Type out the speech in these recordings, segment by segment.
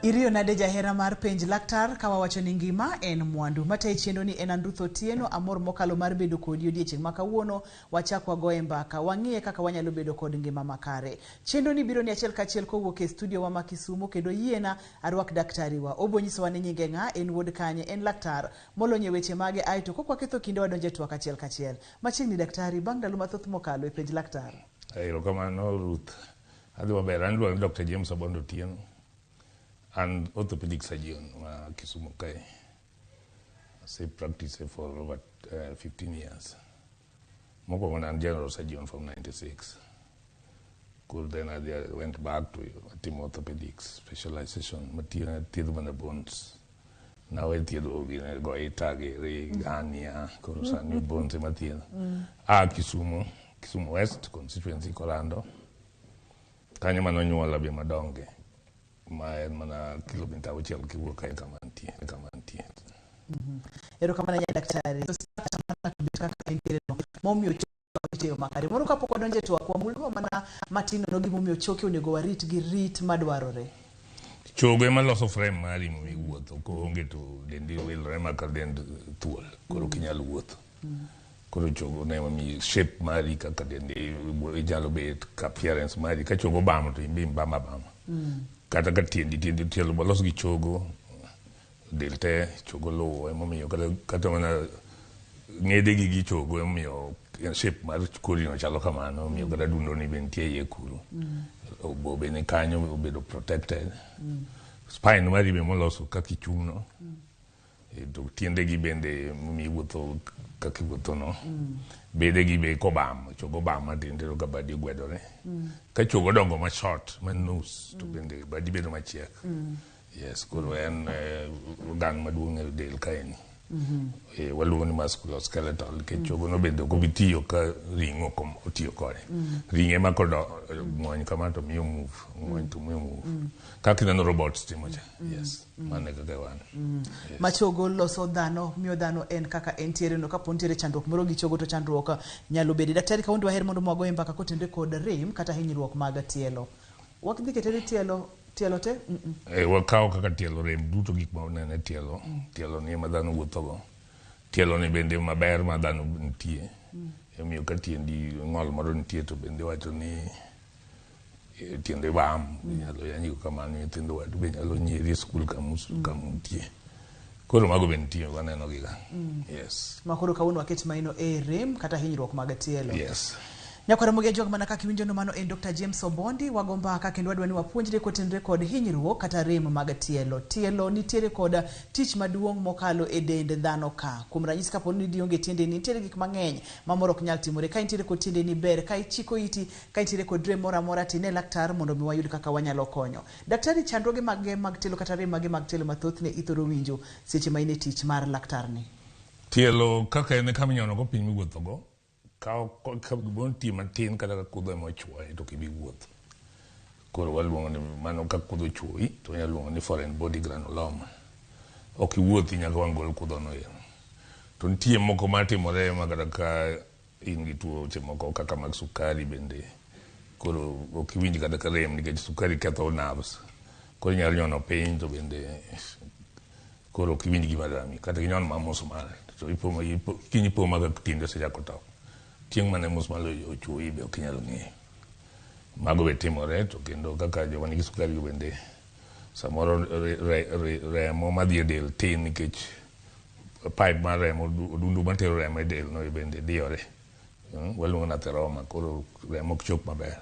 Irio nade jahera mar penj laktar kawa wacho ni ngima en mwandu. Mate chiendo ni en Andrutho Tieno amor mokalo mar bedo kodi odiechieng' ma kawuono wachakwa goe mbaka wang'iye kaka wanyalo bedo kod ngima makare. Chiendo ni biro ni achiel kachiel kowuok e studio wa ma Kisumu kendo yiena arwak daktari wa. Obonyiso wa ni nyinge ng'a en wuod kanye en laktar molonye weche mage aito kokwa ketho kinde wadonje twak achiel kachiel. Machiegni daktari bang' ndalo mathoth mokalo e penj laktar. Erokamano Ruth. Adhi maber an luongo Dr. James Abondo Tieno. And orthopedic surgeon Kisumu Kai. I practiced for over 15 years. Moko I'm general surgeon from 96. Cool, then I went back to team orthopedics, specialization, material, teeth bones. Now I go Itage, Gania, Korosa, new bones, material. Kisumu West, constituency Colando. Kanyamano Nyuala be Madonge. Mana kilomita uchiel kiwuok e kamantie. Erokamano nya daktari. So sasa mana kaka entire no. Momio choke makare. Moro kapok wadonje to akwa mulwa mana matino no gimomio choke onego warit gi rit madwarore. Chogo ema loso frame mari miwuotho ko onge to dendi wilre maka dend thuol koro kinyal wuotho. Koro chogo ne mi shape mari kaka dendi ijalo bet appearance mari ka chogo bamo to imbi bama. Kata ka tiendi tielo bolos gi chogo delte chogo lo emomiyo kata mana ngede gi chogo emomiyo shape mar kori no chalo kamano miyo kata dundo ni bentie ye kuru obobe ne kanyo obedo protected spine mari be moloso kaka ichung'no to tiende gi bende mi wuotho kaka wuotho no bede gi be kobam chogo bam matinde ka badi gwedore ka chogo dongo ma short ma nus to bende badi bedo machiek yes koro en organ maduong' e del kaeni waluongo ni musculoskeletal ke chogo no bende ko bitiyo ka ringo kom otiyo kode ringe ma kodo ng'ony kama to miyo move ng'ony to miyo move kaka neno robots timo cha yes mane kaka wan machogo loso dhano miyo dhano en kaka entiere no kapo ntiere chandruok moro gi chogo to chandruok nyalo bedo daktari kaundi waher mondo mwago mbaka kotende kod rem kata hinyruok mag tielo wakdhi ketere tielo te wakawo kaka tielo rem duto gik ma onene tielo ni ma dhano wuothogo tielo ni bende maber ma dhano nitie emiyo ka tiendi ng'ol moro nitie to bende wacho ni tiende bam nyalo yanyigo kamano nyithindo wadu be nyalo nyieri e skul kamuntie koro mago be nitie waneno giga yes makoro kawuono waket maino e rem kata hinyruok mag tielo yes Nyakwara moge jog mana kaka winjo no mano en Dr. James Obondi wagomba kaka kendo wadwani wapuonjre kotenre kod hinyruok kata rem mag tielo. Tielo nitiere kod tich maduong' mokalo e dend dhano ka. Kuom ranyisi kapo ni dionge tiende ni nitiere gik mang'eny mamoro ok nyal timore ka nitiere kod tiende ni ber ka ichiko iti ka nitiere kod rem moro amora tine laktar mondo mi wayud kaka wanyalo konyo. Daktari chandruoge mag tielo kata rem mag tielo mathoth ne ithoro winjo seche ma ine tich mar laktar ni. Tielo kaka en kama inyono go piny miwuotho go ka bon ti matin kata ka kudho emo chuoye to kibi wuoth koro waluongo ni mano ka kudho chuoyi to waluongo ni foreign body granuloma ok iwuothi nyaka wangol kudho no yen to nitie moko matimore magara ka in gi tuoche moko kaka mag sukari bende koro ok iwinj kata ka rem nikech sukari ketho nerves koro inyalo nyono piny to bende koro ok iwinj gima rami kata inyono mamos mal to kiny ipo maga tinde sechako top tieng' mane mus malo ochuoyi be ok inyalo ng'eyo mago be timore to kendo kaka joma nigi sukari bende samoro remo madhi e del tin nikech pipe mar remo odundu matero remo e del no bende diyore waluongo ni atheroma koro remo ok chop maber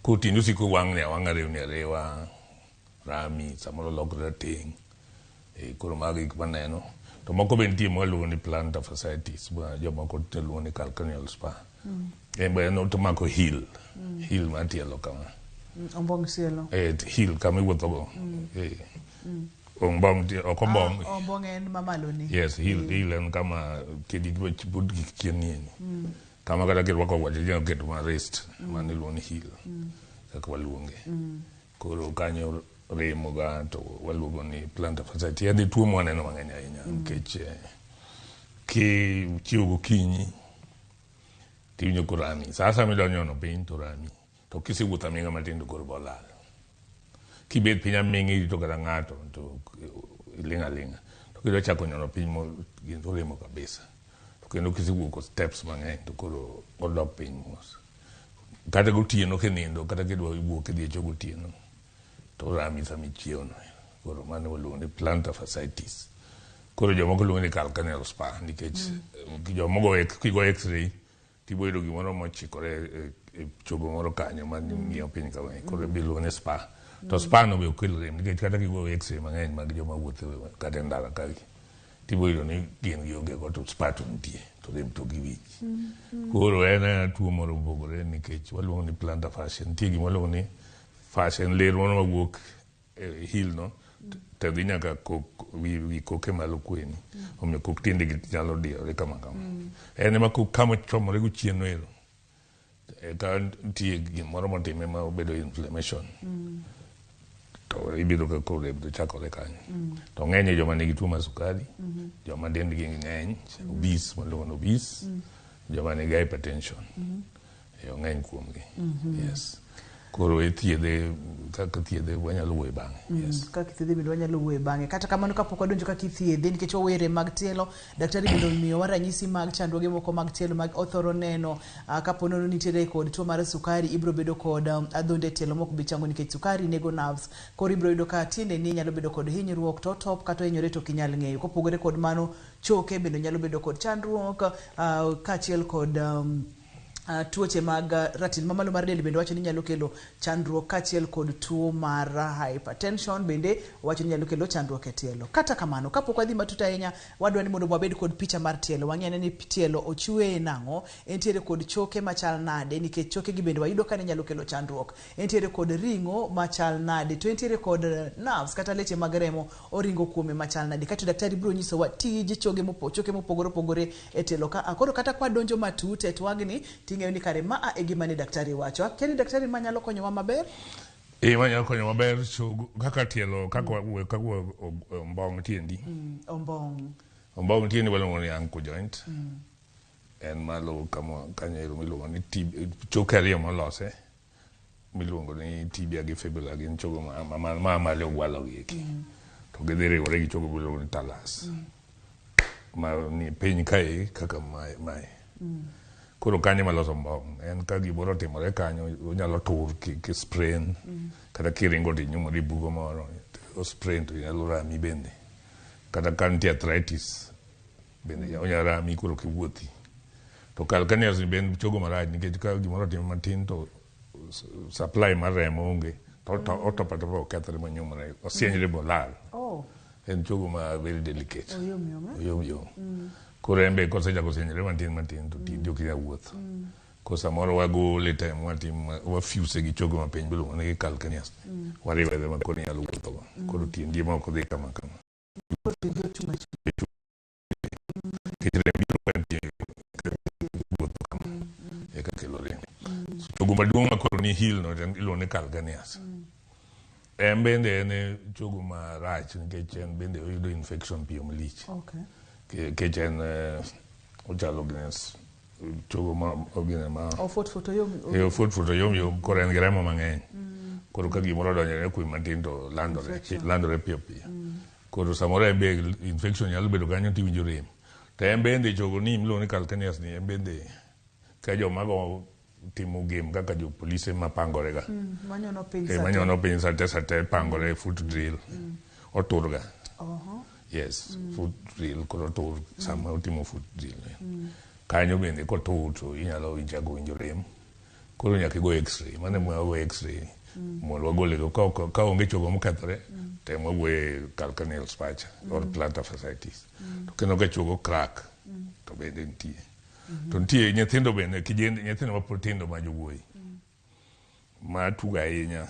koro tinde osiko wang' ne awang'a rewni arewa rami samoro lokre rateng' koro mago gik maneno to moko be nitie mwaluongo ni plantar fasciitis jomoko luongo ni calcaneal spur be no to mako heel mar tielo kama ombong sielo heel kama iwuothogo ombong en mamalo ni yes heel en kama kedi bud gik chien ni kama kata kirwako wache jeno keto ma wrist mane luongo ni heel kaka waluonge koro kanyo remo ga to waluongo ni plantar fasciitis yadhi tuo mwaneno mang'eny ahinya nikech ki chiwo gokinyi tiwinjo korami sasa midonyono piny to rami to kisewuotho aming'a matin to koro bolal kibet pinya mingi to kata ngato to linga to kidwa chako nyono piny mo gin to remo kabisa to kendo kisiwuok steps mang'eny to koro odok piny mos kata gotieno kinindo kata kidwa wuok idhi chogo gotieno to rami sami chiewno koro mano waluongo ni plantar fasciitis koro jomoko luongo ni calcaneal spur nikech jomoko kigo x-ray tiboyudo gimoro mochikore e chogo moro kanyo mang'iyo piny kaweny koro biluongo ni spur to spur no be okel rem nikech kata kigo x-ray mang'eny mag joma wuotho kata ndara kagi tiboyudo ni gin gionge go to spur to nitie to rem to giwinj koro en tuo moro mopogore nikech waluongo ni plantar fascia nitie gima waluongo ni fascia en ler moro mawuok e heel no to dhi nyaka wi koke malo kweni omiyo kok tiendegi nyalo diyore kama en ema kama chomore go chien ero ka nitie gimoro motime ma obedo inflammation to ibiro ka kore biro chakore kanyo to ng'eny joma nigi tuo mar sukari joma dendgi ng'eny obese maluongo ni obese joma nigi hypertension ng'eny kuomgi yes koro ithiedhe kaka thiedhe wanyalo wuoye bang'e yes kaka thiedhe bende wanyalo wuoye bang'e kata kamano kapok wadonjo kaka ithiedhe nikech owere mag tielo daktari bende miyowa ranyisi mag chandruoge moko mag tielo mag othoro neno kapo nono nitiere kod tuo mar sukari ibiro bedo kod adhonde tielo mok bi chango nikech sukari nego nerves koro ibiro yudo ka tiende ni nyalo bedo kod hinyruok to top kata hinyore to kinyal ng'eyo kopogore kod mano choke bende nyalo bedo kod chandruok kaachiel kod tuoche mag ratil mamalo mar del bende wacho ni nyalo kelo chandruok kaachiel kod tuo mar hypertension bende wacho ni nyalo kelo chandruok e tielo kata kamano kapok wadhi matut ahinya wadwa ni mondo wabed kod picha mar tielo wang'e ni tielo ochwe nang'o entiere kod choke machal nade nikech choke gi bende wayudo ka ne nyalo kelo chandruok entiere kod ring'o machal nade to entiere kod nerves kata leche mag remo oringo kuome machal nade kata daktari biro nyisowa tije choke mopogore opogore e tielo ka koro kata kwa donjo matut e twagni ng'eyo ni kare ma e gima ni daktari wacho keni daktari manyalo konyowa maber manyalo konyo maber kaka tielo kaka ombong tiendi ombong tiendi waluongo ni ankle joint en malo kama kanyo miluongo ni choke ariyo molose miluongo ni tibia gi fibula gin chogo ma malo ogwalogi eki to gidhi riwore gi chogo miluongo ni talas ma ni piny kae kaka mae koro kanyo maloso mbong en ka gimoro timore kanyo onyalo tur ki sprain kata kiringo tinyumori bugo moro o sprain to nyalo rami bende kata ka nitie arthritis bende onyalo rami koro kiwuothi to calcaneus bende chogo marach nikech ka gimoro tim matin to supply mar remo onge to otopo okethore manyumore osienyre bolal en chogo ma very delicate oyom koro en be kosechako sienyre matin to tindi ok inyal wuotho ko samoro wagole time wafuse gi chogo mapiny biluongo ni calcaneus wariwe ma koro inyalo wuothogo koro tindi ma ok dhi kama eka kelo rem chogo maduong' ma koro ni heel no iluongo ni calcaneus en bende en chogo marach nikech en bende oyudo infection piyo malich nikech en ochalo gines chogo ma ogine ma fut yom koro en gi remo mang'eny koro ka gimoro donjore kuom matin to landore piyo koro samoro en be infection nyalo bedo kanyo tiwinjo rem to en bende chogo ni miluongo ni calcaneus ni en bende ka jomago timo game kaka jopolise mapangorega manyono piny sate pangore foot drill oturga yes foot drill koro tur sama utimo foot drill kanyo bende kotur to inyalo winjo rem koro nyaka igo x-ray mane mwago x-ray mondo wagole ka onge chogo mokethore tem wagoye calcaneal spur or plantar fasciitis to kendo ka chogo crack to bende nitie to nitie nyithindo bende nyithindo mapotindo ma jowuoyi ma tugo ahinya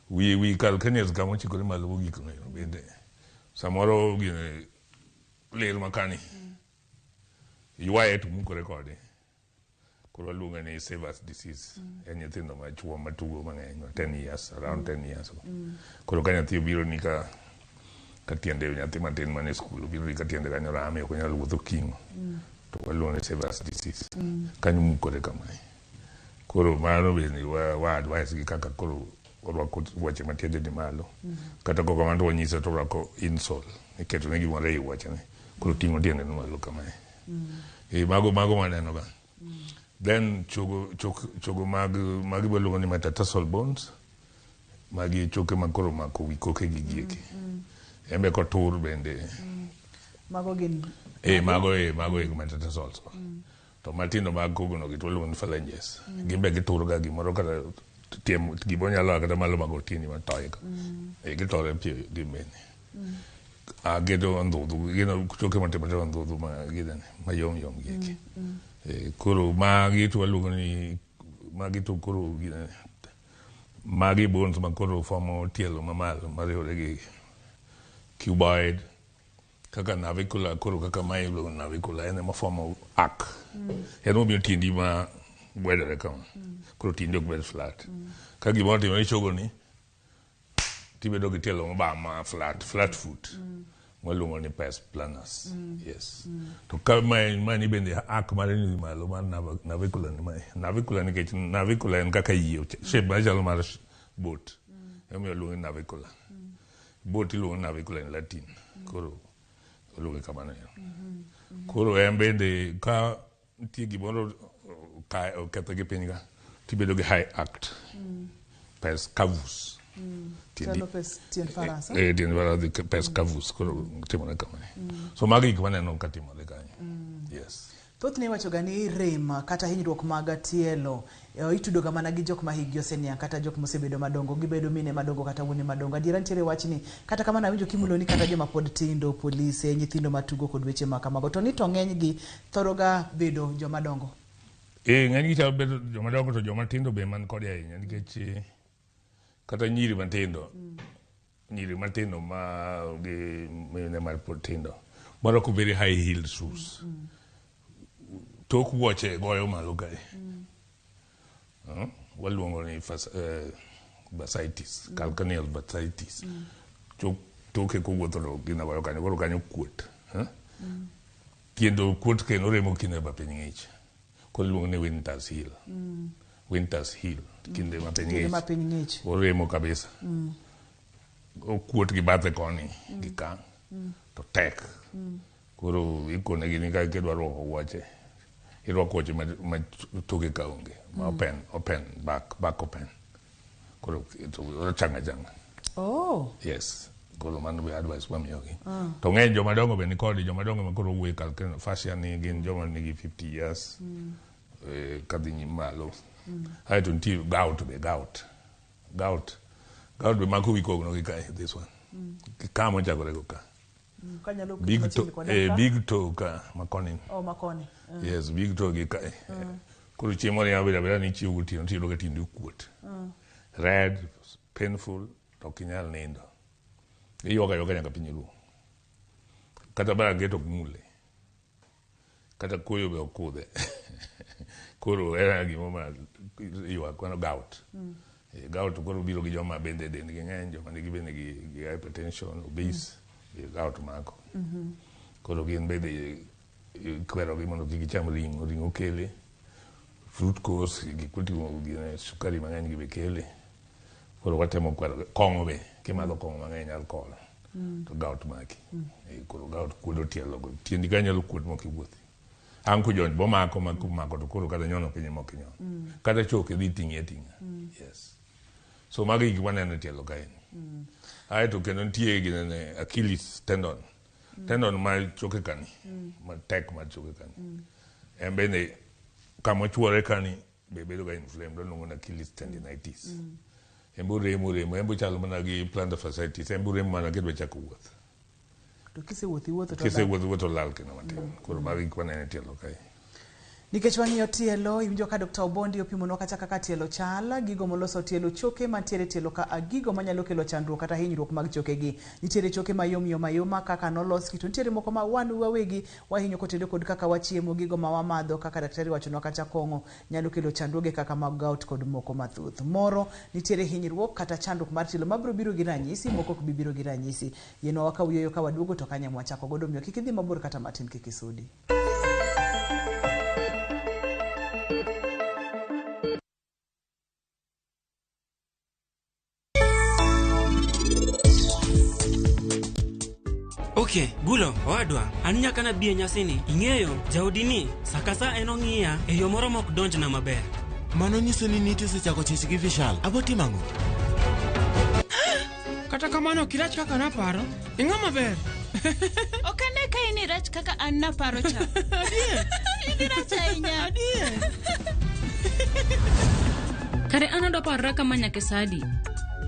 wi calcaneus kama ochikore malo mogik bende samoro gine ler makani ywaye to mukore kode koro luongo ni Sever's disease en nyithindo machuo matugo mang'eny 10 years around 10 years koro ka nyathi obiro ni ka tiende nyathi matin mane skul obiro ni ka tiende kanyo rame ok onyal wuotho king'o to waluongo ni Sever's disease kanyo mukore kamae koro mano bende wa advice gi kaka koro orwako wuoche matiende ni malo kata koko manto wanyisa to orwako insole iketo ne gimoro ei wuochene koro ting'o tiende ni malo kamae mago maneno ga then chogo mag iluongo ni metatarsal bones magi choke ma koro mako wi koke gi gieki embe kotur bende mago gin mago metatarsals to matindo mag kogono gi to luongo ni phalanges gimbe gitur ga gimoro kata tiem gibonyalo kata malo mago tini matoy ka gitore piyo gimene gedo ndudhu gino choke matemo ndudhu ma gidane mayom gieki koro magi to luongo ni magi to koro gidane magi bones ma koro formo tielo mamalo mariwore gi cuboid kaka navicular koro kaka mai luongo navicular en ma formo arc en momiyo tiendi ma wedore kama koro tiendi ok bed flat ka gimoro timore chogo ni tibedo gi tielo ma flat foot waluongo ni pes planus yes to ka mani bende arc mare ni malo mar navicular ni mai navicular nikech navicular en kaka yie shape machalo mar boat emiyo luongo ni navicular boat iluongo ni navicular in Latin koro luongo kamano koro en bende ka nitie gimoro oketho gi piny ga tibedo gi high act pes cavus tien Faransa tien Faransa pes cavus koro timore kamano so magi gik maneno katimore kanyo yes thothne iwachoga ni rem kata hinyruok mag tielo itudoga mana gi jok ma higi oseniang' kata jok mosebedo madongo gibedo mine madongo kata wuone madongo adiera nitiere wachni kata kamano awinjo kimulo ni kata joma pod tindo polise nyithindo matugo kod weche ma kamago to ni to ng'eny gi thoroga bedo jomadongo ng'eny gi chalo bedo jomadongo to joma tindo be man kode ahinya nikech kata nyiri matindo ma gi mine mar pod tindo marwako very high heeled shoes tok wuoche goyo malo kae waluongo ni bursitis calcaneal bursitis toke kowuotho to gina goyo kanyo koro kanyo kuot tiendo kuot kendo remo kinde ma piny ng'ich koro iluongo ni winter's heel kinde ma piny ng'ich oremo kabisa okuot gi bathe koni gi ka to tek koro ikone gini ka kidwa rwako wuoche irwako wuoche ma toke ka onge ma open back open koro changa yes koro mano be advice wamiyogi to ng'eny jomadongo be nikodi jomadongo ma koro wuoye calcaneal fascia ni gin joma nigi 50 years kadhi malo aeto nitie gout be mako wi kogno gi kae this one ka mochakore go ka big toe ka makoni yes big toe gi kae koro chiemo ni abeda ni chiwo gotieno tiyudo ka tiendi kuot red painful to kinyal nindo iywaga nyaka piny ru kata baranget ok mule kata koyo be okudhe koro era gimo ma ywak kono gout koro biro gi joma bende dendgi ng'eny joma nigi bende gi hypertension obese gout mako koro gin bende ikwerogi mondo kik gicham ring'o kele fruit course gik moting'o sukari mang'eny gi be kele koro watemo kwero kong'o be kimadho kong'o mang'eny alcohol to gout maki koro gout kuodo tielogo tiendi ka nyalo kuot mokiwuothi ang' kujony bomako to koro kata nyono piny mok inyon kata choke dhi ting'i ating'a yes so magi gik maneno tielo kaeni aeto kendo nitie ginene Achilles tendon ma choke kani ma tek mar choke kani en bende kamochuore kani be bedo ga inflamed luongo ni Achilles tendinitis embo remo embo chalo mana gi plantar fasciitis embo remo mana kidwa chako wuoth to kisewuotho lal kendo matin koro magi gik maneno tielo kae nikech wang'iyo tielo iwinjo ka Dr. Obondi opimonwa kata kaka tielo chal gigo moloso tielo choke mantiere tielo ka gigo manyalo kelo chandruok kata hinyruok mag chokegi nitiere choke mayoma kaka nolos kito nitiere moko ma wan wawegi wahinyo kotedo kod kaka wachiemo gigo ma wamadho kaka daktari wachonwa kata kong'o nyalo kelo chandruoge kaka mag gout kod moko mathuth moro nitiere hinyruok kata chandruok mar tielo mabiro biro gi ranyisi moko ok biro gi ranyisi yeno wakawuoyo ka waduogo to kanya mwachako godo miyo kik idhi mabor kata matin kik isudi Bulo, owadwa, an nyaka na bie nyasini. Ing'eyo, jaodini, sakasa enong'iya e yo moro mok donjna maber. Mano nyiso ni niti osechako chich gi Vishal. Abo timango. Kata kamano kirach kaka naparo. Ing'o maber? Okane ka ini rach kaka an naparo cha. Adie. Ini rach ahinya. Adie. Kare anado parra kama nyake sadi.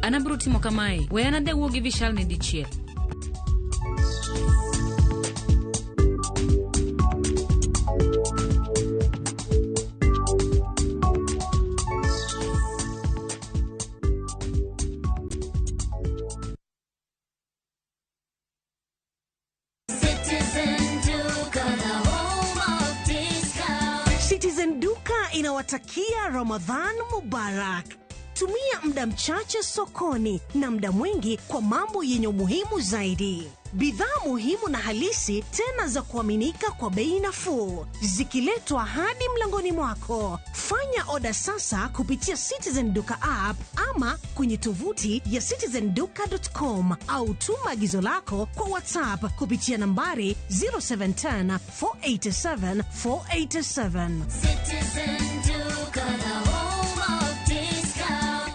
Anabro timo kamae. We anade wuo gi Vishal ne dichiel. Inawatakia Ramadhan Mubarak. Tumia muda mchache sokoni na muda mwingi kwa mambo yenye umuhimu zaidi. Bidhaa muhimu na halisi tena za kuaminika kwa bei nafuu, zikiletwa hadi mlangoni mwako. Fanya oda sasa kupitia Citizen Duka app ama kwenye tovuti ya citizenduka.com au tuma agizo lako kwa WhatsApp kupitia nambari 0710 487 487. Citizen Duka, the home of discount.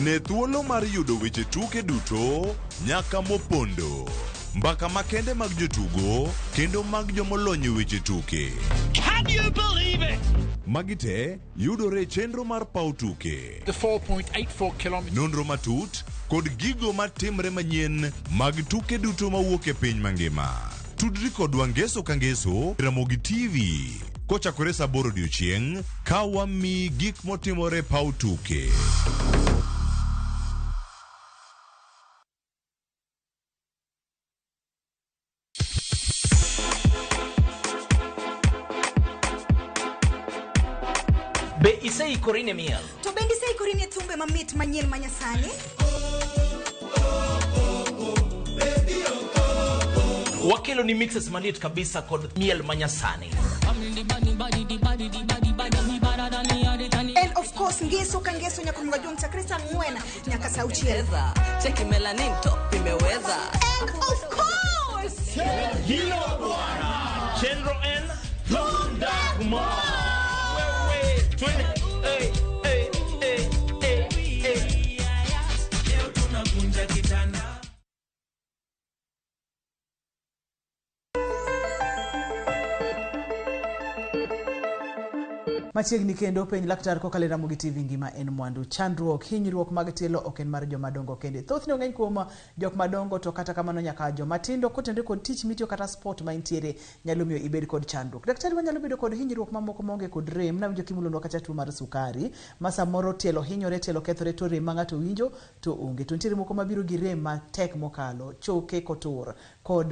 Ne thuolo mar yudo weche tuke duto nyaka mopondo. Mbaka makende mag jotugo kendo mag jomolony weche tuke. Can you believe it? Magite yudore chenro mar pau tuke. The 4.84 kilometers. Nonro matut kod gigo matimre manyien mag tuke duto mawuok e piny mangima. Tudri kodwa ngeso ka ngeso Ramogi TV. Kochakore saa 8 odiechieng' ka wami gik motimore pau tuke. Be isei korine miel. To bendi sei korine thumbe mamit manyien manyasani. Wakelo ni mixes malit kabisa kod miel manyasani. And of course ngeso ka ngeso nyakunga Jonta Krista Ngwena nyaka sauchieza. Cheki melanin top imeweza. And of course Hilo bwana. Chenro en Thundagma. Machiegni kendo penj laktar kokale Ramogi TV ngima en mwandu. Chandruok hinyruok mag tielo ok en mar joma dongo kende. Thothne ng'eny kuom jok madongo to kata kamano nyaka joma tindo kotende kod tich mitiyo kata sport ma intiere nyalo miyo ibed kod chandruok. Daktari wanyalo bedo kod hinyruok mamoko monge kod rem na winjo kimulono kata tuo mar sukari. Masa moro tielo hinyore, tielo kethore, to rem ng'ato winjo to onge. To ntiere moko mabiro gi rem matek mokalo, choke kotur kod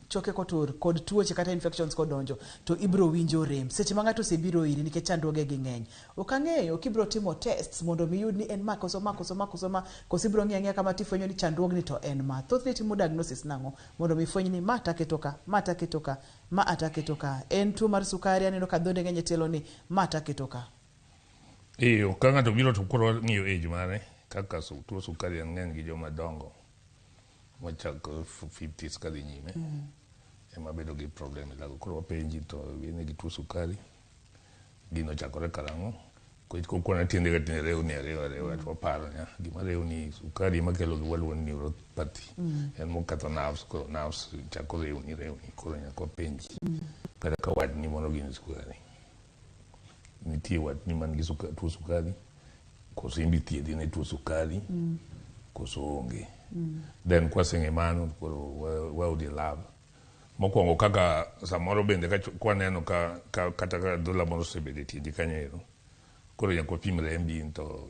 choke kotur kod tuoche kata infections kodonjo to ibro winjo rem. Seche ma ng'ato osebiro iri nikech chandruoge gi ng'eny. Ok ang'eyo kibro timo tests mondo miyud ni en ma koso ibro ng'e kama tifwenyo ni chandruogni to en ma. Thothne timo diagnosis nang'o mondo mifweny ni ma taketoka. En tuo mar sukari, aneno ka dhonde ng'eny tielo ni ma taketoka. Ka ng'ato biro to koro ng'iyo age mare kaka tuo sukari ng'eny gi joma dongo machako 50s kadhi nyime. Ema bedo gi problem lago. Koro wapenji to viene gi tuo sukari. Gino chakore karang'o. Kukwana tiende ka tiende rew to waparo nya. Gima rew ni sukari makelo giwaluo ni neuropathy. En mokatho nerves, koro nerves chako rew ni. Koro nyaka wapenji. Kata ka wadni mono gini sukari. Nitie wadni man gi tuo sukari. Koso imbi thiedhi ne tuo sukari. Koso onge. Then kwaseng'e mano koro waudi lab. Mokwongo kaka samoro bende kwaneno kata ka dhola moro osebede tiendi kanyo koro nyaka wapim rembi to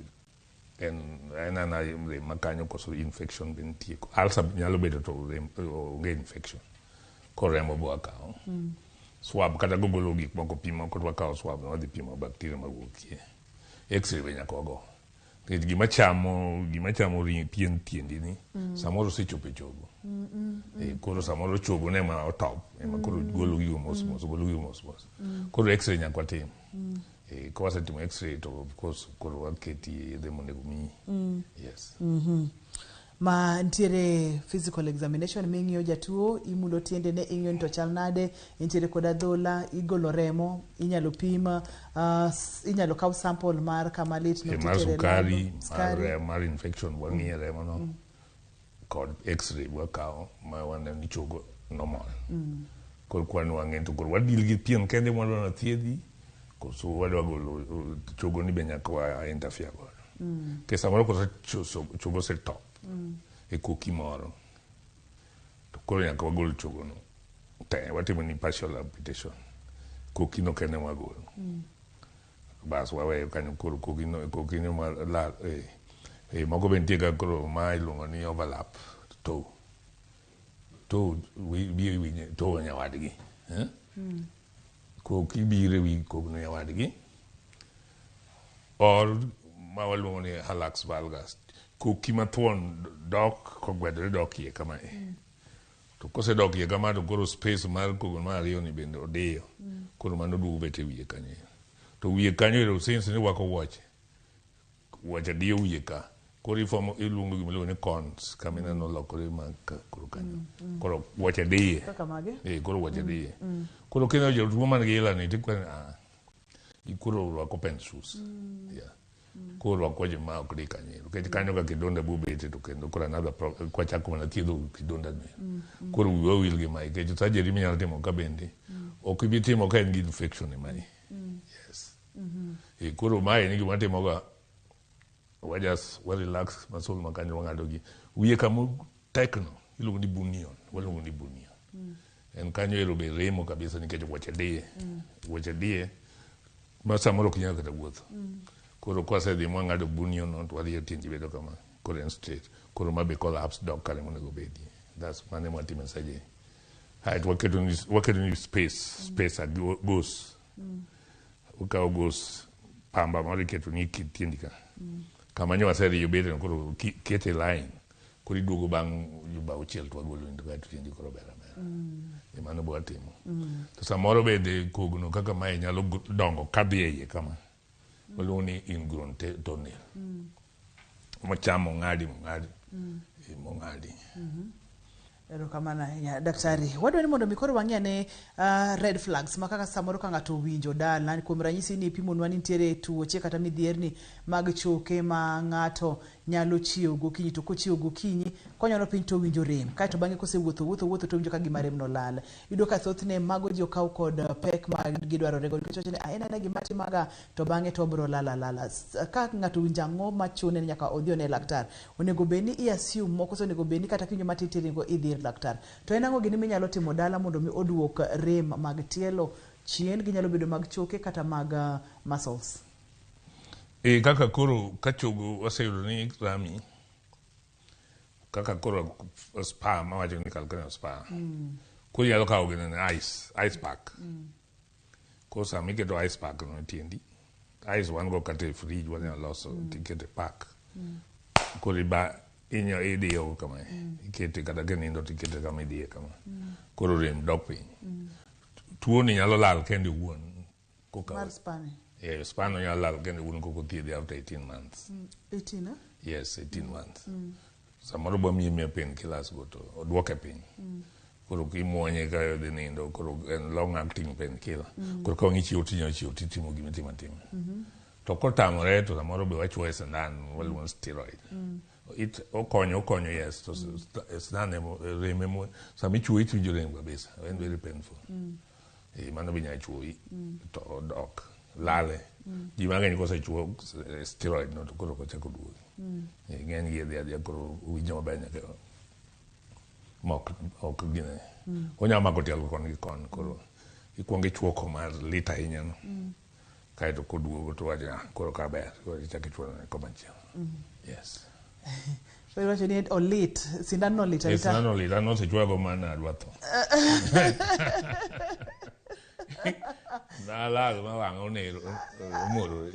en rem makanyo koso infection bende nitie. Ulcer nyalo bedo to onge infection. Koro remo bo akawo. Swab kata gogolo gik moko pimo koro wakawo swab wadhi pimo bakteria mawuokie. X-ray be nyaka wago. Gima chamo pien tiendi ni samoro sechope chogo. Koro samoro chogo ne ma otop ema koro golo gigo mos. Koro X-ray nyaka watim. Ko wasetimo x-ray to of course koro waketi yedhe monego miyi. Yes. Ma ntiere physical examination ming'iyo jatuo, imulo tiendene, ing'iyo ni to chal nade, ntiere kod adhola, igolo remo, inyalo pim, inyalo kaw sample mar kama lit no mar sukari, mar infection wang'iye remo no, kod x-ray wakawo ma wane ni chogo normal. Koro kwan wang'e to koro wadil gi pien kende mwadwa na thiedhi, koso wadwa golo chogo ni be nyaka wa interfere godo. Ke samoro koso chogo se top. E koki moro to koro nyaka wagol chogo no te watimo ni partial amputation koki no kene wagol bas waweyo kanyo koro koki no ma la moko be nitie ga koro ma iluongo ni overlap to winje to nyawadgi koki bire wi koki no nyawadgi or ma waluongo ni hallux valgus koki mathuon dok kogwedore dok iye kama to kose dok iye kama to koro space mar kogo mar ariyo ni bende odiyo koro mano duogo bet e wiye kanyo to wiye kanyo since ni wako wuoche diyo wiye ka koro iluongo gimiluongo ni cons kama ineno lokore ma koro kanyo koro wuoche diye koro wuoche diye koro kendo jotuo man gi ilani tikwani koro rwako pen shoes koro wakoje ma ok di kanyo kech kanyo ka kidonda bubete to kendo koro another kwa chako mana thiedho kidonda ni koro wiwa wil gi mai kech surgery minyalo timo ka bende ok ibi timo ka en gi infection mai yes koro mai ni gima timo ga wa just relax masul ma kanyo wangado gi wiye kamo tekno iluongo ni bunion waluongo ni bunion en kanyo ero be remo kabisa nikech wuoche diye ma samoro kinyalo kata wuotho koro kwase dhi mwangado bunion no twaliyo tinji bedo kama koro en straight koro mabe collapse dog kare monego bedi that's mane mwatime surgery height waketo ni space goes ukawo goes pamba moro iketo ni tiendi ka kama nyo waseri yobede koro kete line koro iduogo bang' juma auchiel to wagolo into kaeto tiendi koro bera mano bo watimo to samoro bende kogno kaka mae nyalo dongo kadhi e iye kama waluongo ni ingrown toenail mochamo mong'adi erokamano ahinya daktari. Wadwa ni mondo mi koro wang'e ne red flags ma kaka samoro ka ng'ato winjo dala kuom ranyisi ni ipimonwa ni nitiere tuoche kata midhierni mag choke ma ng'ato nyalo chiewo gokinyi to kochiewo gokinyi konyono piny to winjo rem kaeto bang'e kosewuotho to winjo ka gima rem no lal. Yudo ka thothne mago ji okaw kod pek ma gidwarore go nikech ni aena gima timaga to bang'e to bro lala ka ng'ato winjo ang'o machune nyaka odhi ne laktar. Onego beni i-assume moko so onego beni kata kinyo matitiringo idhi laktar. To en ang'o gini minyalo timo dala mondo mi oduok rem mag tielo chien, ginyalo bedo mag choke kata mag muscles? Kaka koro kachogo waseyudo ni rami kaka koro spa mawacho ni kalkana spa koro nyalo kawo gini ice pack koro sami keto ice pack no tiendi ice wan go kata fridge wan loso tikete pack koro iba inyo idiyo kama ikete kata kenindo tikete kama idiye kama koro rem dok piny tuo ni nyalo lal kende wuon mar spani spano nyalo lal kende wuon koko thiedhi after 18 months 18 yes 18 months samoro bo miye pen kilas go to odwoke piny koro kimuonye ka yodhi nindo koro en long acting pen killer koro ka wangi chiwo titimo gima tima to kotamore to samoro be wachuoye sandan waluongo steroid okonyo yes to sandan reme mo sami chuo ichwinjo rem kabisa en very painful mano be nyalo chuoyi to dok lale ji mang'eny kosechuo steroid no to koro kochako duogi ng'eny gi yedhi koro winjo maber nyaka ok gine onyalo mako tielo kon gi kon koro ikuongo ichuoko mar lit ahinya no kaeto koduogo to wacha koro kaber koro ichako ichuoyo komachielo yes so iwacho ni olit sindan no lit sindan no lit an osechuoyago mana adwa tho Na lal ma wang onero omoro.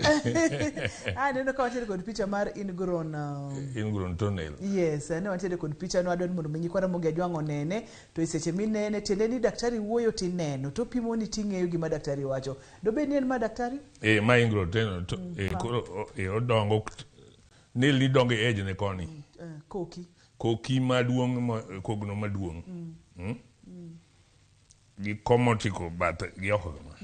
Neno ka wantiere kod picha mar ingrown toenail. Yes, ne wantiere kod picha no adwa ni mondo mi kwara Mogi Ajwang' onene, to e seche minene tiende ni daktari wuoyo tineno to pimo ni ting'eyo gima daktari wacho. Dobe ni en ma daktari? Ma ingrown toenail koro odongo nail ni dongo e edge ne koni. Koki maduong' kogno maduong'. Gi komotiko bathe gi oko kama.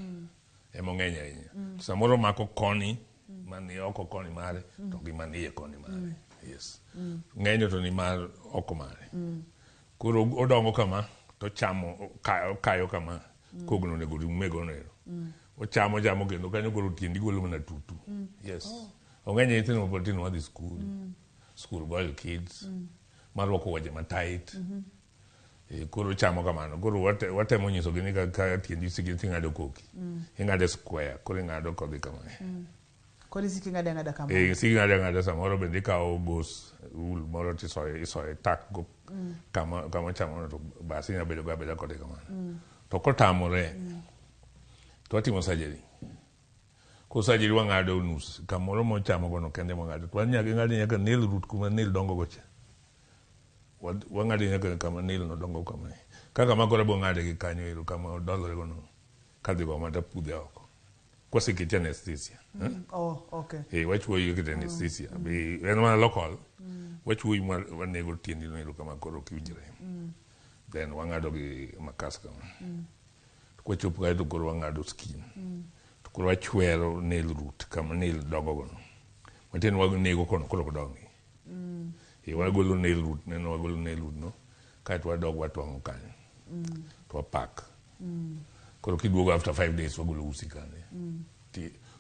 Emo ng'eny ahinya. Samoro mako koni mani oko koni mare to gi mani iye koni mare. Yes. Ng'enyo to ni mar oko mare. Koro odongo kama to chamo kayo kama kogno nego rumego nero. Ochamo kendo kanyo koro tiendi golo mana tutu. Yes. Ong'eny nyithindo mapotino wadhi school boy kids. Marwako waje matight. Koro chamo kamano. Koro watemo nyiso gini ka tiendi sigi ting'ado koki. Ing'ade square. Koro ing'ado kodhi kamae. Koro sigi ing'ade kamano. Sigi ing'ade samoro bende ikawo gos ul moro tisoye tak go kama chamo to basi inyabedo go abeda kode kamano. To kotamore to watimo surgery. Ko surgery wang'ado nus. Kamoro mochamo gono kende wang'ado. To ing'ado nyaka nail root kuma nail dongo gocha. Wang'ado nyaka kama nail no dongo kama. Kaka makora bo ng'ade gi kanyo ero kama odolore gono. Kadhi go mata pudhe oko. Kwaseketi anesthesia. Okay. Wachuoyi kete anesthesia. En mana local. Wachuoyi wanego tiendi no ero kama koro kiwinjre. Then wang'ado gi makas kama. Kwachopo kae to koro wang'ado skin. To koro wachwero nail root kama nail dongo gono. Watien wanego kono koro kodongi. Wagolo nail root, wagolo nail root no. Kaito wadog watwang'o kanyo. To wapak. Koro kiduogo after 5 days wagolo usi kane.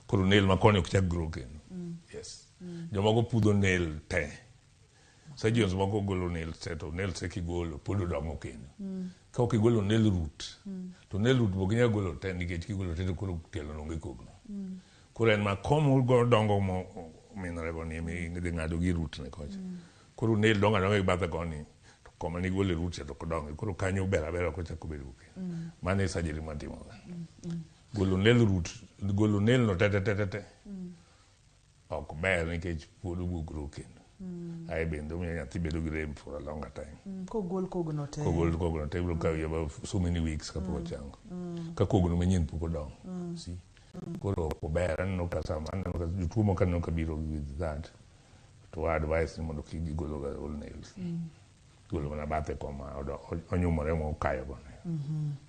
Koro nail makoni ok chak grow kendo. Yes. Jomoko pudho nail te. Surgeons moko golo nail te to nail te kigolo pod odongo kendo. Ka ok igolo nail root. To nail root bo ginya golo te nikech kigolo te to koro tielo no gikogno. Koro en makomo dongo mo minore go ni mi ng'ado gi root ne kocha. Koro nail donga gi bathe koni to koma ni gole root to kodongo. Koro kanyo bera kocha kobedo ke. Mane surgery matimo. Golo nail root, golo nail no te. Ok ber nikech pod obugro kendo. Ai bende omiyo nyathi bedo gi rem for a longer time. Kogol kogno te. Kogol te biro kawi about so many weeks kapok ochango. Ka kogno manyien pok odongo. See? Koro ober aneno ka sama aneno ka jotuo moko aneno ka biro with that. To advice ni mondo kigi golo ga all nails. Golo mana bathe koma onyumore mo kayo go.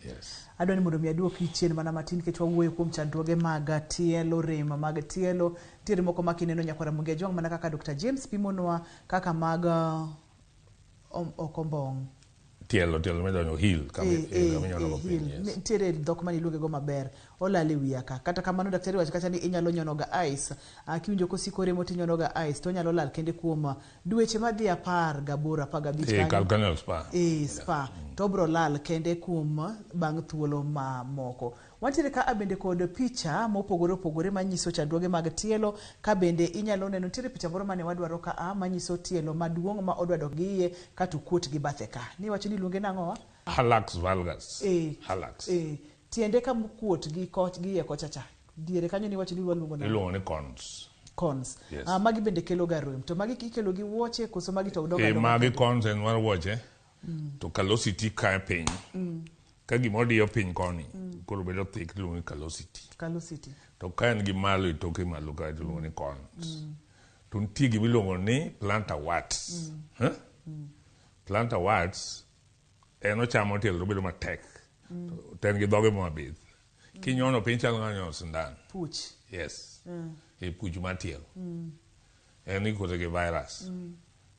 Yes. Adwa ni mondo mi aduoki chien mana matin kech wawuoyo kuom chandruoge mag tielo, rem mag tielo. Tiere moko makineno nyakwara Mogi Ajwang' mana kaka Dr. James pimonwa kaka mag okombong. Tielo medonyo heel kama inyalo go piny. Tiere dhok mani iluonge go maber. Olale wiya ka. Kata kamano daktari wacho kacha ni inyalo nyono ga ice. Kiwinjo kosiko remo tinyono ga ice to nyalo lal kende kuom dweche madhi 18 15 Calcanal spa. Spa. To bro lal kende kuom bang' thuolo mamoko. Wantiere ka bende kod picha mopogore manyiso chandruoge mag tielo. Ka bende inyalo neno tiere picha moro mane wadwaro ka manyiso tielo maduong' ma odwa dok gi iye kata kuot gi bathe ka. Ni wacho ni luonge nang'o? Hallux valgus. Hallux. Tiende ka kuot gi koch gi iye kochacha. Diere kanyo ni wacho ni waluongo nang'o? Iluongo ni cons. Cons. Magi bende kelo ga rem. To magi ikelo gi wuoche koso magi to udongo. Magi cons en mar wuoche. To callosity ka piny. Ka gimodiyo piny koni. Koro bedo thick iluongo ni callosity. To ka en gi malo itoke malo ka iluongo ni cons. To nitie gima iluongo ni plantar warts. Plantar warts en ochamo tielo to bedo matek. To en gi dhoge mabith. Kinyono piny chalo ng'anyo sindan. Puch. Yes. Puch mar tielo. En ikote gi virus.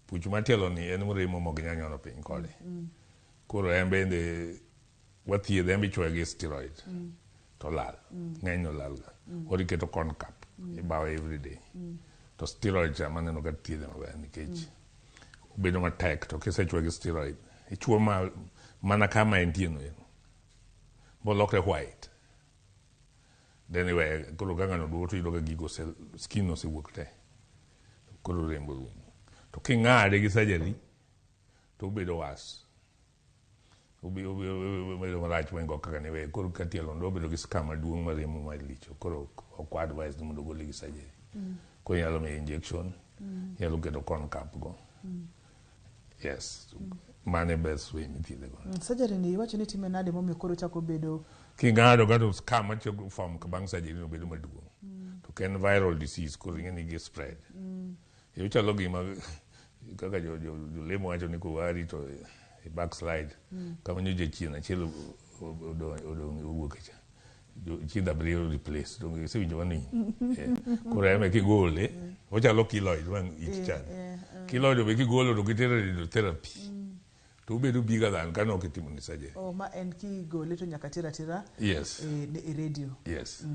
Puch mar tielo ni en mremo mok inyalo nyono piny kode. Koro en bende wathiedhe en bichwoye gi steroid. To lal. Ng'eny no lal ga. Koro iketo corn cap. Ibawe every day. To steroid cha maneno ka thiedhe maber nikech bedo matek to kisechwoye gi steroid. Ichwo mana kama entie no. Bolokre white. Then anyway, koro ka ng'ano duoto yudo ka gigo skin osewuok te. Koro rembo rumo. To king'ade gi surgery to bedo was. ubi marach wengo kaka ne we koro katielo ndo bedo gi scam maduong' maremo malicho koro ok advise ni mondo gole gi surgery ko nyalo me injection nyalo keto con cap go yes mane best way mithiedhe go surgery ni iwacho ni time nade momiyo koro chako bedo king'ado gato scam matiyo form bang' surgery no bedo maduong' to ken viral disease koro ing'eni gi spread yo chalo gima kaka jolemo wacho ni kowari to backslide kama nyoje chien achiel odong' owuok cha chiend abiriyo replace to sewinjo mani koro eme kigole ochalo keloid wang' it chan keloid be kigolo to gitero radiotherapy to bedo bigger than kano kitimo ni surgery ma en kigole to nyaka tira yes e radio yes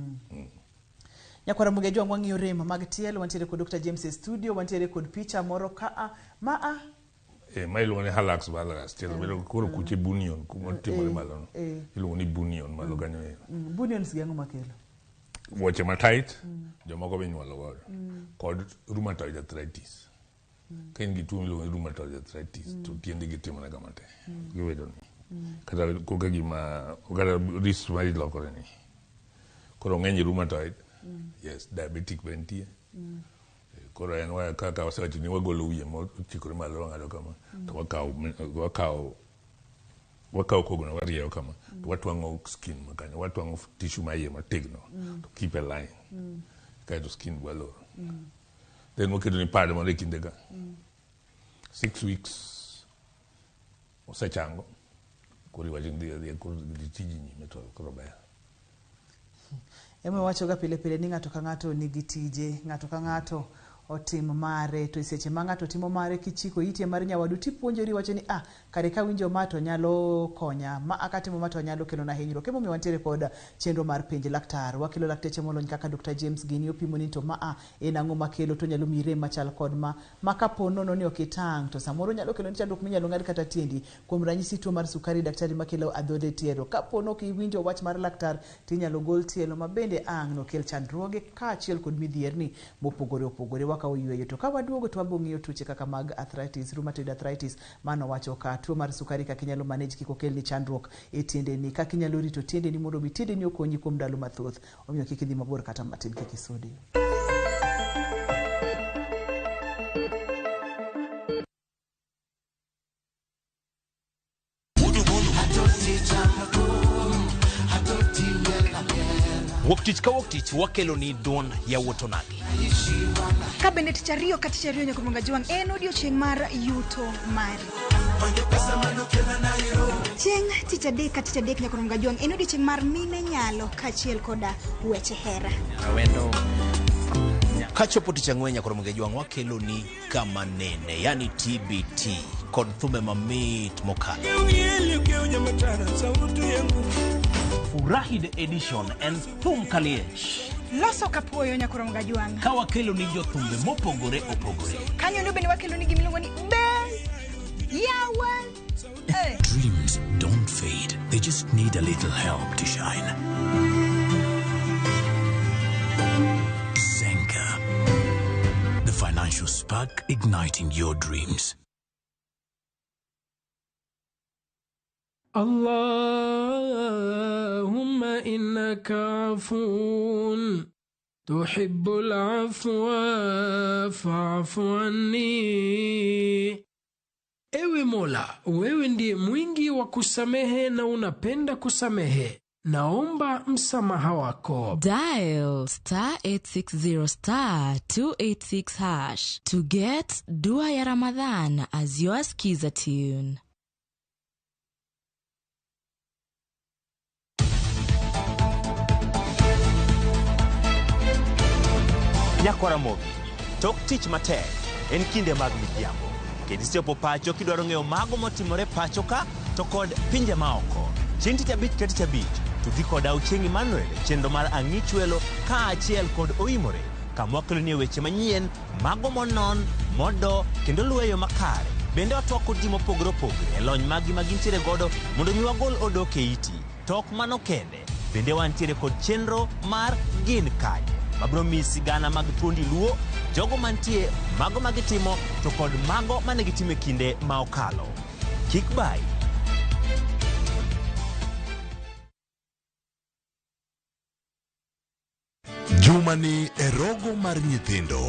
Nyakwara Mugejo wang'iyo rem mag tielo wantiere kod Dr. James e studio wantiere kod picha moro ka ma iluongo ni halax valgus tielo bedo koro kuche bunion kuma timore malo iluongo ni bunion malo kanyo bunions gi ang'o makelo wuoche matight jomoko be nyuolo godo kod rheumatoid arthritis ka in gi tuo miluongo ni rheumatoid arthritis to tiendegi timore kama te gibedo ni kata koka gima kata wrist mari lokore ni koro ng'eny rheumatoid yes diabetic be nitie koro en wa kaka wasewacho ni wagolo wiye mochikore malo wang'ado kama to wakawo kogno warieyo kama to watwang'o skin makanyo watwang'o tissue maiye mategno to keep a line kaeto skin waloro then waketo ni pad mondo e kinde ka 6 weeks osechango koro iwacho ni dhi koro tiji nyime to koro ber ema wacho ga pile ni ng'ato ka ng'ato nigi tije ng'ato ka ng'ato otim mare to seche ma ng'ato timo mare kichiko itie mar nyawadu tipuonjori wacho ni kare ka winjo ma to nyalo konya ma akatimo ma to nyalo kelo na hinyruok emo mi wantiere kod chenro mar penj laktar wakelo lakteche molony kaka Dr. James Gini opimo ni to en ang'o makelo to nyalo mire machal kod ma kapono no ni okitang to samoro nyalo kelo ni chandruok minyalo ng'ad kata tiendi kuom ranyisi tuo mar sukari daktari makelo adhode tielo kapono kiwinjo wach mar laktar tinyalo gol tielo ma bende no kel chandruoge kaachiel kod midhierni mopogore opogore wakawo yweyo to ka waduogo to wabong'iyo tuoche kaka mag arthritis rheumatoid arthritis mano wacho ka tuo mar sukari kaka inyalo manage kik okelni chandruok e tiendeni kaka inyalo rito tiendeni mondo mi tiendeni okonyi kuom ndalo mathoth omiyo kik idhi mabor kata matin kik isudi Woktich ka woktich wakelo ni don ya wotonagi. Ka bende tich ariyo ka tich ariyo Nyakwara Jwang en odiochieng' mar yuto mari. Chieng' tich adek ka tich adek Nyakwara Jwang en odiochieng' mar mine nyalo kaachiel koda weche hera. Awendo kachopo tich ang'wen Nyakwara Jwang wakelo ni kama nene yani TBT kod thumbe mamit mokalo. Furahi the edition and thum kaliech. Loso kapuoyo Nyakwara Jwang. Ka wakelo ni jothumbe mopogore opogore. Kanyo ndo bende wakelo ni gimiluongo ni yawan. Dreams don't fade. They just need a little help to shine. Zenka, the financial spark igniting your dreams. اللهم إنك عفو تحب العفو فاعف عني. Ewe Mola, wewe ndiye mwingi wa kusamehe na unapenda kusamehe. Naomba msamaha wako. Dial *860 *286# to get Dua ya Ramadhan as your skiza tune. Nyakwara Mogi, tok tich matek en kinde mag midhiambo. Kendo isepo pacho kidwaro ng'eyo mago motimore pacho ka to kod pinje maoko. Chieng' tich abich ka tich abich to dhi kod Auchieng' Emmanuel chenro mar Ang'ich Welo kaachiel kod Oimore kama wakelo ni weche manyien mago monon, modo kendo luweyo makare. Bende watwako ji mopogore opogore e lony magi magintiere godo mondo mi wagol odok e iti. Tok mano kende bende wantiere kod chenro mar Gin Kanye mabro mi sigana mag thuondi luo, jogo mantie, mago magitimo, to kod mago manegitime kinde ma okalo. Kik bai. Jumani e rogo mar nyithindo.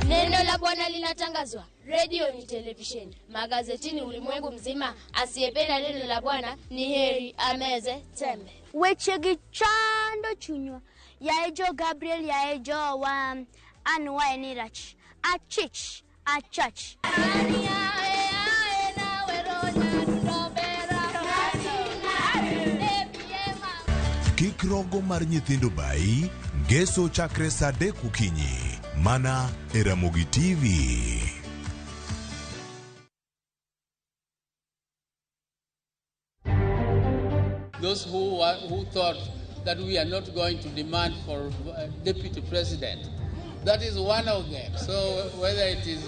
Neno la Bwana linatangazwa, redio ni televisheni, magazetini ulimwengu mzima. Asiyependa neno la Bwana ni heri ameze tembe. Wechegi chando chunywa yaejo Gabriel yaejo wa anwa enirach achich achach Kik rogo mar nyithindo bai, ngeso chakre saa 3 okinyi, mana e Ramogi TV. Those who thought that we are not going to demand for deputy president, that is one of them. So whether it is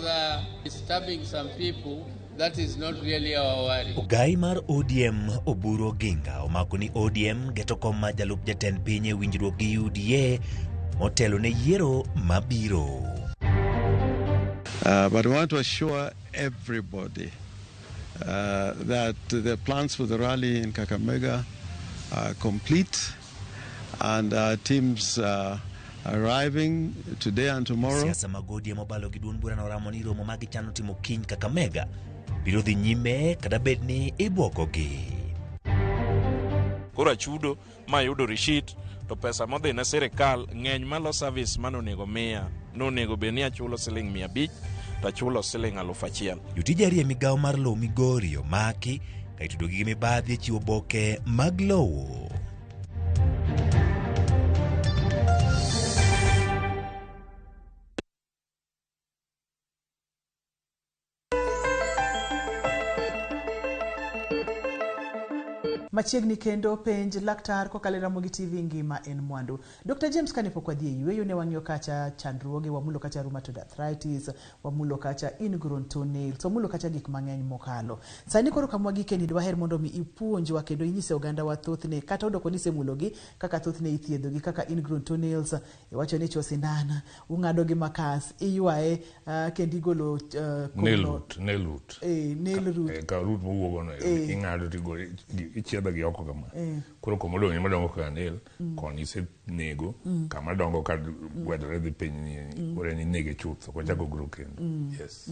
disturbing some people, that is not really our worry. Ogai mar ODM Oburu Oginga omako ni ODM geto kom ma jalup jatend piny e winjruok gi UDA motelo ne yiero mabiro. But I want to assure everybody that the plans for the rally in Kakamega are complete, and our teams arriving today and tomorrow. Siasa magodi mobalo gi duon bura na oramo ni romo magi chano timo kiny Kakamega biro dhi nyime kada bed ni ibwokogi. Kura chudo ma yudo rishit to pesa modhi na sirikal ng'eny malo service manonego miya nonego be ni achulo siling 500 to chulo siling 1,000. Jotijari e migawo mar lowo Migori omaki ka itudo gi mibadhi e chiwo boke mag lowo. Machiegni kendo penj laktar kokalo Ramogi TV ngima en mwandu. Dr. James kanipo kwa dhie yueyo ne wang'yo kacha chandruoge, wamulo kacha rheumatoid arthritis, wamulo kacha ingrown toenails, wamulo kacha gik mang'eny mokalo. Sani koro kamwa gike ni dwaher mondo mi ipuonjwa kendo inyise oganda wa thothne kata odoko ni semulogi kaka thothne ithiedhogi kaka ingrown toenails, iwacho ni cho sindan, ung'ado gi makas, iywae kendo igolo nail root. nail root. Ka root mowuogo no ing'ado tigo ichiedho gi oko kama. Koro komodong' ni madongo ka nail koni se nego kama dongo ka gwedore dhi piny ni ore ni nege chuth ko chako grow kendo. Yes.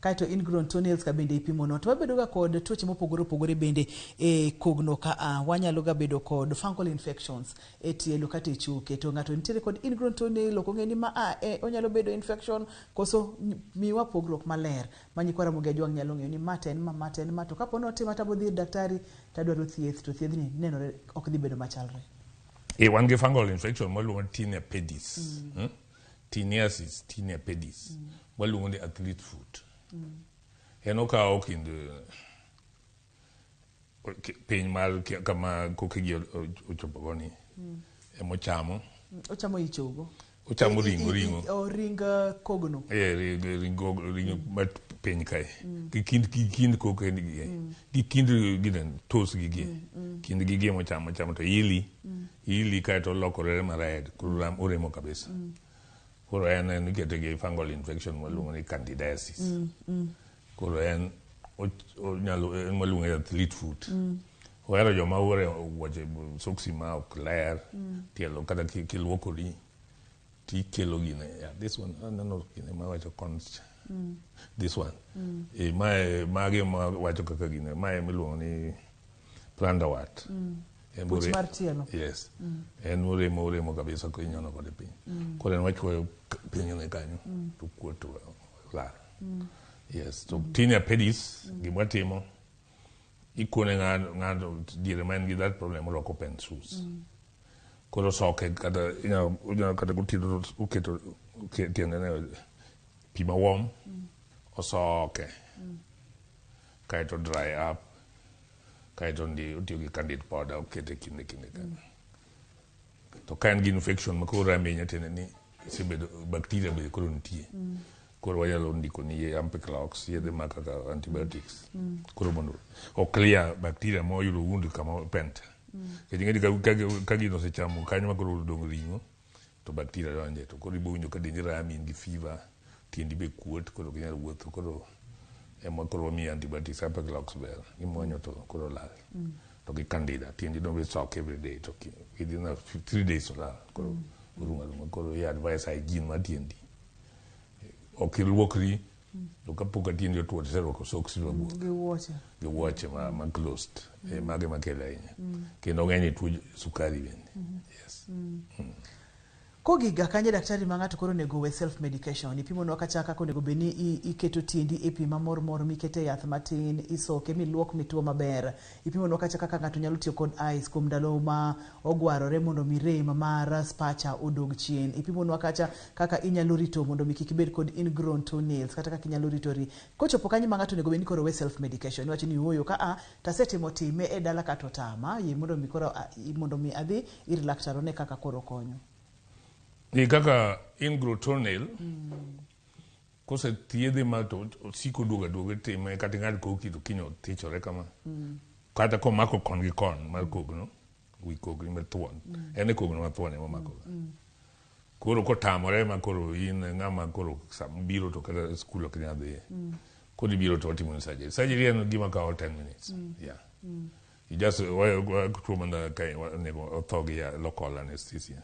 Kaito ingrown toenails ka bende ipimo no. To wabedo ga kod tuoche mopogore opogore bende e kogno ka wanyalo ga bedo kod fungal infections e tielo kata e chuke. To ng'ato nitiere kod ingrown toenail ok ong'e ni ma onyalo bedo infection koso miwa pogruok maler manyikwara Ramogi Ajwang' nyalo ng'eyo ni maten ma to kapo no tima tabo dhi daktari tadwaro thieth to thiedhni nenore ok dhi bedo machalre. Wan gi fungal infection maluongo ni tinea pedis. Teniasis, tinea pedis. Maluongo ni athlete foot. En okawo kind piny mar kama kokegi ochopo goni. Emochamo. Ochamo ichogo. Ochamo ringo. Ringa kogno. Ringo mat piny kae. Kind koke gi kind giden tos gi kind gi mochamo to ili kae to lokore ma red kuro oremo kabisa. Koro en nikete gi fungal infection maluongo ni candidiasis. Koro en maluongo ni athlete foot. Ohero joma ore wuoche soksi ma ok ler tielo kata kiluokori tikelo gine. This one no gine ma wacho cons. This one. Mage ma wacho kaka gine ma miluongo ni Plandawat. Puch mar tielo. Yes. En oremo kabisa ko inyono kode piny. Koro en wacho piny ne kanyo to kuoto lar. Yes. So tinea pedis gima timo ikone ng'ato diere man gi that problem roko open shoes. Koro soke kata kata gutido uketo tiende ne pi mawom osoke kaito dry up kaito ndi utiyo gi candid powder ukete kinde kan. To ka en gi infection makoro raminya tiende ni sebedo bacteria be koro nitie. koro wanyalo ndiko ni Ampiclox yedhe ma kaka antibiotics koro mondo o clear bacteria mo yudo wound kama pent kejingedi ka gino osechamo kanyo ma koro dong ring'o to bacteria donje to koro ibo winjo ka dendi rami in gi fever tiendi be kuot koro ok inyal wuotho koro ema koro wamiyi antibiotics Ampiclox ber imuonyo to koro lal to gi candida tiendi don't be sock every day to within 3 days olal koro uruma koro i advice hygiene ma tiendi ok ilwokri to kapok tiendi otuo to iserwako socks gi wuoche ma closed mage makelo ahinya kendo ng'eny tuo sukari bende yes kogiga kanye daktari ma ng'ato koro nego we self medication ipimonwa kacha kaka onego beni iketo tiendi e pi mamor mikete yath matin isoke miluok mituo maber ipimonwa kacha kaka ng'ato nyalo tiyo kod ice kuom ndalo ma ogwarore mondo mirem mar spacha odog chien ipimonwa kacha kaka inyalo rito mondo kik ibed kod ingrown toenails kata kaka inyalo ritori kochopo kanye ma ng'ato onego beni koro we self medication iwacho ni oyo ka tasetimo time e dala kata otama mondo mi adhi ir laktar one kaka koro konyo ni kaka ingrown toenail kose thiedhe ma to siko duoga time kata ng'ad koki to kinyo thichore kama kata komako kon gi kon mar kogno wi kogni mathuon en e kogno mathuon ema omako koro kotamore ma koro in ng'ama koro biro to kata skul ok nyal dhiye koro ibiro to otimo surgery en gima kawo 10 minutes you just tuo mana nego otho gi local anesthesia